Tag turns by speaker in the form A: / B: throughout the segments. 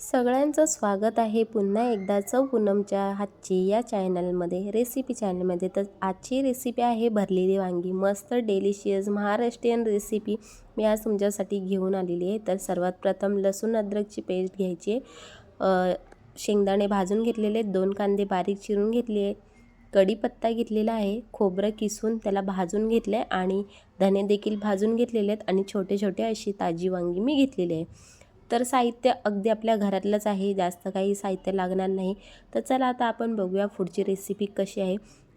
A: सगळ्यांचं स्वागत आहे पुन्हा एकदा चव पूनमच्या हातची या चॅनलमध्ये रेसिपी चॅनलमध्ये। तर आजची रेसिपी आहे भरलेली वांगी, मस्त डेलिशियस महाराष्ट्रीयन रेसिपी मी आज तुमच्यासाठी घेऊन आलेली आहे। तर सर्वात प्रथम लसूण अद्रकची पेस्ट घ्यायची आहे, शेंगदाणे भाजून घेतलेले, 2 कांदे बारीक चिरून घेतले, कढीपत्ता घेतलेला आहे, खोबरं किसून त्याला भाजून घेतले आणि धने देखील भाजून घेतलेले आहेत आणि छोटे छोटे अशी ताजी वांगी मी घेतलेली आहे। तर साहित्य अगदी आपल्या घरातलंच आहे, जास्त काही साहित्य लागणार नाही। तर चला आता आपण बघूया पुढची रेसिपी कशी आहे।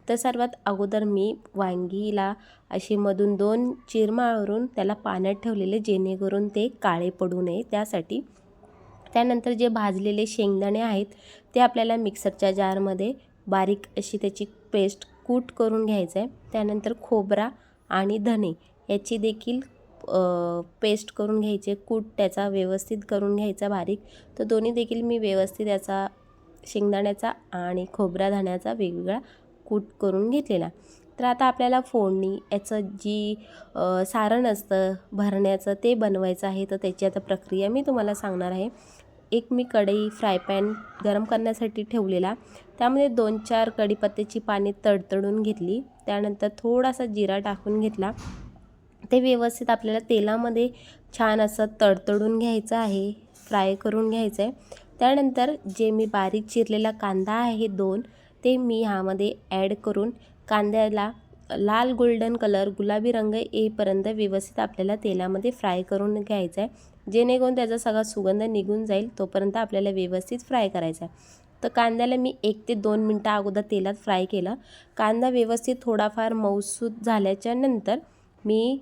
A: तर सर्वात अगोदर मी वांगीला अशी मधून 2 चीर मारून त्याला पाण्यात ठेवलेले, जेणेकरून ते काळे पडू नये त्यासाठी। त्यानंतर जे भाजलेले शेंगदाणे आहेत ते आपल्याला मिक्सरच्या जारमध्ये बारीक अशी त्याची पेस्ट कूट करून घ्यायचं आहे। त्यानंतर खोबरा आणि धने याची देखील पेस्ट करून घ्यायचे, कूट त्याचा व्यवस्थित करून घ्यायचा बारीक। तर दोन्ही देखील मी व्यवस्थित याचा शेंगदाण्याचा आणि खोबरा धण्याचा वेगवेगळा कूट करून घेतलेला। तर आता आपल्याला फोडणी याचं जी सारण असतं भरण्याचं ते बनवायचं आहे। तर त्याची आता प्रक्रिया मी तुम्हाला सांगणार आहे। एक मी कढई फ्राय पॅन गरम करण्यासाठी ठेवलेला, त्यामध्ये 2-4 कढीपत्त्याची पाने तडतडून घेतली, त्यानंतर थोडासा जिरा टाकून घेतला। ते व्यवस्थित आपल्याला तेलामध्ये छान असं तडतडून घ्यायचं आहे, फ्राय करून घ्यायचं आहे। त्यानंतर जे मी बारीक चिरलेला कांदा आहे 2 ते मी ह्यामध्ये ॲड करून कांद्याला लाल गोल्डन कलर गुलाबी रंग येईपर्यंत व्यवस्थित आपल्याला तेलामध्ये फ्राय करून घ्यायचं आहे, जेणेकरून त्याचा सगळा सुगंध निघून जाईल, तोपर्यंत आपल्याला व्यवस्थित फ्राय करायचा आहे। तर कांद्याला मी 1 ते 2 मिनटं अगोदर तेलात फ्राय केलं। कांदा व्यवस्थित थोडाफार मऊसूत झाल्याच्या नंतर मी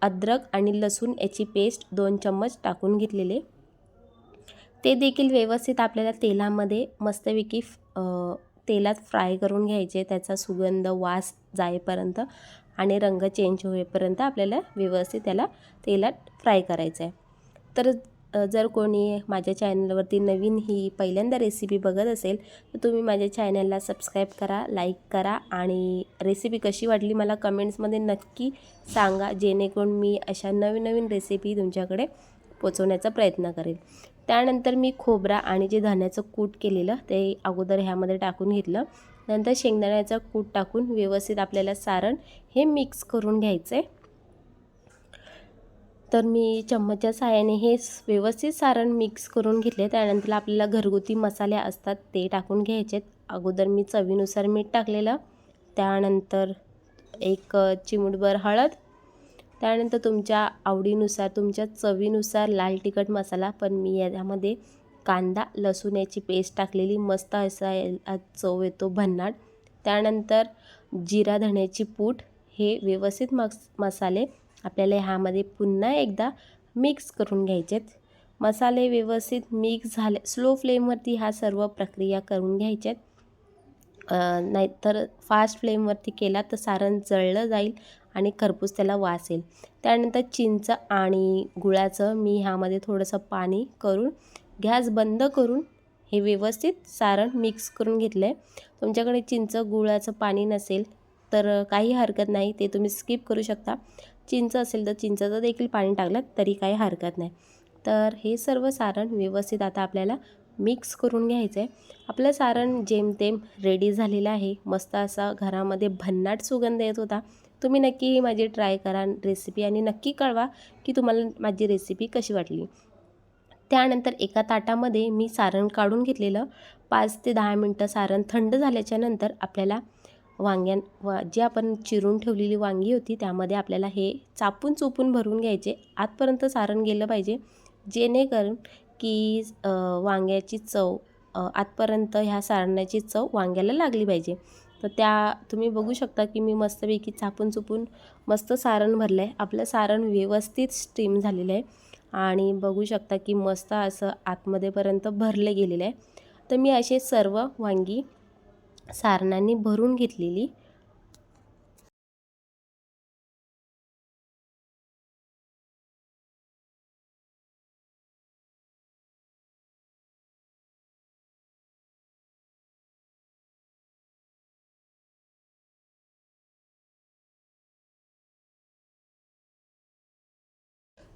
A: अद्रक आणि लसूण याची पेस्ट 2 चम्मच टाकून घेतलेले, ते देखील व्यवस्थित आपल्याला तेलामध्ये मस्तपैकी तेलात फ्राय करून घ्यायचे, त्याचा सुगंध वास जाईपर्यंत आणि रंग चेंज होईपर्यंत आपल्याला व्यवस्थित त्याला तेलात फ्राय करायचं आहे। तर जर कोणी माझ्या चॅनलवरती नवीन ही पहिल्यांदा रेसिपी बघत असेल तर तुम्ही माझ्या चॅनलला सबस्क्राईब करा, लाईक करा आणि रेसिपी कशी वाटली मला कमेंट्समध्ये नक्की सांगा, जेणेकरून मी अशा नवीन नवीन रेसिपी तुमच्याकडे पोचवण्याचा प्रयत्न करेल। त्यानंतर मी खोबरा आणि जे धण्याचं कूट केलेलं ते अगोदर ह्यामध्ये टाकून घेतलं, नंतर शेंगदाण्याचा कूट टाकून व्यवस्थित आपल्याला सारण हे मिक्स करून घ्यायचं आहे। तर मी चम्मचच्या साहाय्याने हे व्यवस्थित सारण मिक्स करून घेतले। त्यानंतर आपल्याला घरगुती मसाले असतात ते टाकून घ्यायचे। अगोदर मी चवीनुसार मीठ टाकलेलं, त्यानंतर 1 चिमूटभर हळद, त्यानंतर तुमच्या आवडीनुसार तुमच्या चवीनुसार लाल तिखट मसाला, पण मी यामध्ये कांदा लसूण याची पेस्ट टाकलेली, मस्त असा चव येतो भन्नाट। त्यानंतर जिरा धण्याची पूड, हे व्यवस्थित मसाले आपल्याला ह्यामध्ये पुन्हा एकदा मिक्स करून घ्यायचेत। मसाले व्यवस्थित मिक्स झाले, स्लो फ्लेमवरती ह्या सर्व प्रक्रिया करून घ्यायच्यात, नाहीतर फास्ट फ्लेमवरती केला तर सारण जळलं जाईल आणि खरपूस त्याला वास येईल। त्यानंतर चिंच आणि गुळाचं मी ह्यामध्ये थोडंसं पाणी करून गॅस बंद करून हे व्यवस्थित सारण मिक्स करून घेतलं आहे। तुमच्याकडे चिंच गुळाचं पाणी नसेल तर काही हरकत नाही, ते तुम्ही स्किप करू शकता। चिंच असेल तर चिंचचं देखील पाणी टाकलं तरी काही हरकत नाही। तर हे सर्व सारण व्यवस्थित आता आपल्याला मिक्स करून घ्यायचं आहे। आपलं सारण जेमतेम रेडी झालेलं आहे, मस्त असा घरामध्ये भन्नाट सुगंध येत होता। तुम्ही नक्की ही माझी ट्राय करा रेसिपी आणि नक्की कळवा की तुम्हाला माझी रेसिपी कशी वाटली। त्यानंतर एका ताटामध्ये मी सारण काढून घेतलेलं, 5 ते 10 मिनटं सारण थंड झाल्याच्या नंतर आपल्याला जी आपण चिरून ठेवलेली वांगी होती त्यामध्ये आपल्याला हे चापून चुपून भरून घ्यायचे, आतपर्यंत सारण गेलं पाहिजे, जेणेकरून की वांग्याची चव आतपर्यंत ह्या सारणाची चव वांग्याला लागली पाहिजे। तर त्या तुम्ही बघू शकता की मी मस्तपैकी चापून चुपून मस्त सारण भरलं आहे। आपलं सारण व्यवस्थित स्टीम झालेलं आहे आणि बघू शकता की मस्त असं आतमध्येपर्यंत भरले गेलेलं आहे। तर मी असे सर्व वांगी सारणाने भरून घेतलेली।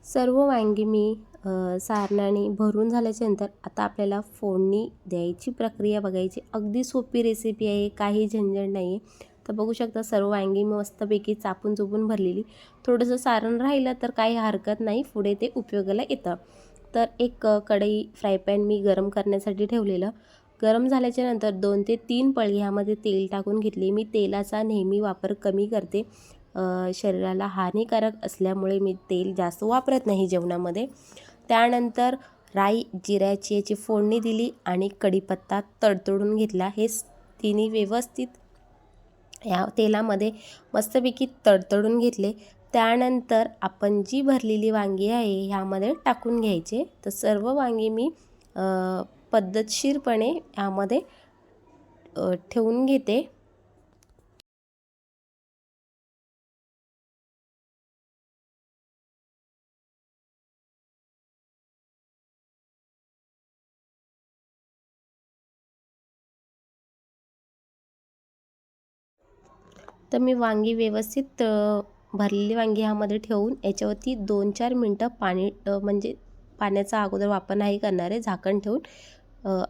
A: सर्व वांगी मी सारणाने भरून झाल्याच्यानंतर आता आपल्याला फोडणी द्यायची प्रक्रिया बघायची. अगदी सोपी रेसिपी आहे, काही झंझट नाही आहे. तर बघू शकता सर्व वांगी मस्तपैकी चापून चुपून भरलेली. थोडंसं सारण राहिलं तर काही हरकत नाही, पुढे ते उपयोगाला येतं. तर एक कढई फ्राय पॅन मी गरम करण्यासाठी ठेवलेलं. गरम झाल्याच्यानंतर 2 ते 3 पळी ह्यामध्ये तेल टाकून घेतले. मी तेलाचा नेहमी वापर कमी करते. शरीराला हानिकारक असल्यामुळे मी तेल जास्त वापरत नाही जेवणामध्ये. त्यानंतर राई जिऱ्याची याची फोडणी दिली आणि कढीपत्ता तडतडून घेतला. हे तिन्ही व्यवस्थित या तेलामध्ये मस्तपैकी तडतडून घेतले. त्यानंतर आपण जी भरलेली वांगी आहे ह्यामध्ये टाकून घ्यायचे. तर सर्व वांगी मी पद्धतशीरपणे ह्यामध्ये ठेवून घेते. तर मी वांगी व्यवस्थित भरलेली वांगी ह्यामध्ये ठेवून याच्यावरती 2-4 मिनटं पाणी म्हणजे पाण्याचा अगोदर वापर नाही करणार आहे. झाकण ठेवून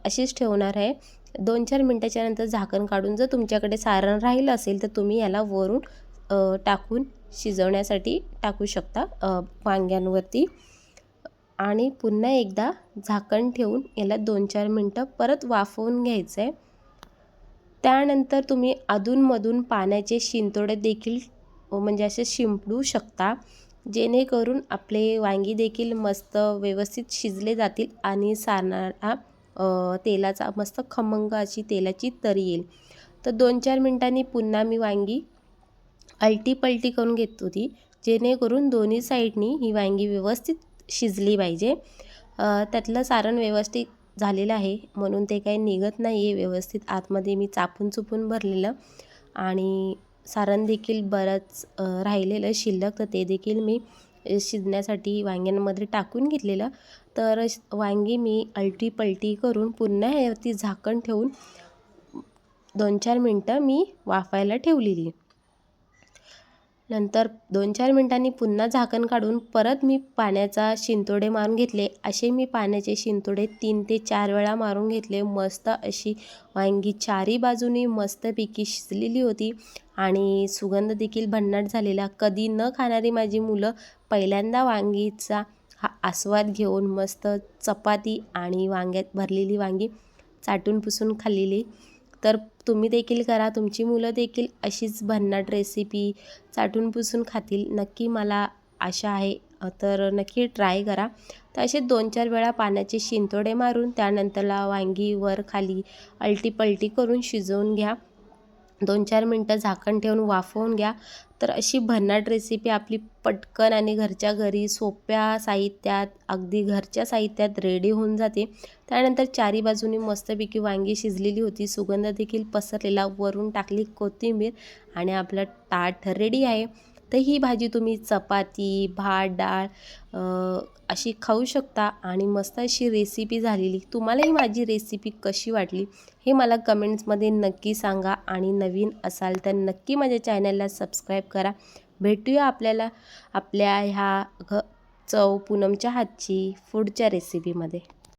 A: अशीच ठेवणार आहे. 2-4 मिनटाच्या नंतर झाकण काढून जर तुमच्याकडे सारण राहिलं असेल तर तुम्ही याला वरून टाकून शिजवण्यासाठी टाकू शकता वांग्यांवरती. आणि पुन्हा एकदा झाकण ठेवून याला 2-4 मिनटं परत वाफवून घ्यायचं आहे. त्यानंतर तुम्ही अधूनमधून पाण्याचे शिंतोडे देखील म्हणजे असे शिंपडू शकता, जेणेकरून आपले वांगी देखील मस्त व्यवस्थित शिजले जातील आणि सारणाला तेलाचा मस्त खमंग अशी तेलाची तरी येईल. तर 2-4 मिनटांनी पुन्हा मी वांगी अलटी-पलटी करून घेत होती, जेणेकरून दोन्ही साईडनी ही वांगी व्यवस्थित शिजली पाहिजे. त्यातलं सारण व्यवस्थित झालेलं आहे म्हणून ते काही निघत नाही आहे व्यवस्थित. आतमध्ये मी चापून चुपून भरलेलं आणि सारण देखील बरंच राहिलेलं शिल्लक, तर ते देखील मी शिजण्यासाठी वांग्यांमध्ये टाकून घेतलेलं. तर वांगी मी अलटी-पलटी करून पुन्हा यावरती झाकण ठेवून 2-4 मिनटं मी वाफायला ठेवलेली. नंतर 2-4 मिनटांनी पुन्हा झाकण काढून परत मी पाण्याचा शिंतोडे मारून घेतले. असे मी पाण्याचे शिंतोडे 3 ते 4 वेळा मारून घेतले. मस्त अशी वांगी चारी बाजूनी मस्तपैकी शिजलेली होती आणि सुगंध देखील भन्नाट झालेला. कधी न खाणारी माझी मुलं पहिल्यांदा वांगीचा हा आस्वाद घेऊन मस्त चपाती आणि वांग्यात भरलेली वांगी चाटून पुसून खाल्लेली. तर तुम्ही देखील करा, तुमची मुलं देखील अशीच भन्नाट रेसिपी चाटून पुसून खातील नक्की, मला आशा आहे. तर नक्की ट्राय करा. तर असे 2-4 वेळा पाण्याचे शिंतोडे मारून त्यानंतरला वांगी वर खाली अलटी-पलटी करून शिजवून घ्या. 2-4 मिनटं झाकण ठेवून वाफवून घ्या. तर अशी भन्नाट रेसिपी आपली पटकन आणि घरच्या घरी सोप्या साहित्यात, अगदी घरच्या साहित्यात रेडी होऊन जाते. त्यानंतर चारी बाजूनी मस्तपैकी वांगी शिजलेली होती, सुगंध देखील पसरलेला. वरून टाकली कोथिंबीर आणि आपलं ताट रेडी आहे. तर ही भाजी तुम्ही चपाती, भात, डाळ अशी खाऊ शकता आणि मस्त अशी रेसिपी झालेली. तुम्हालाही माझी रेसिपी कशी वाटली हे मला कमेंट्समध्ये नक्की सांगा आणि नवीन असाल तर नक्की माझ्या चॅनलला सबस्क्राईब करा. भेटूया आपल्याला आपल्या ह्या चव पूनमच्या हातची पुढच्या रेसिपीमध्ये.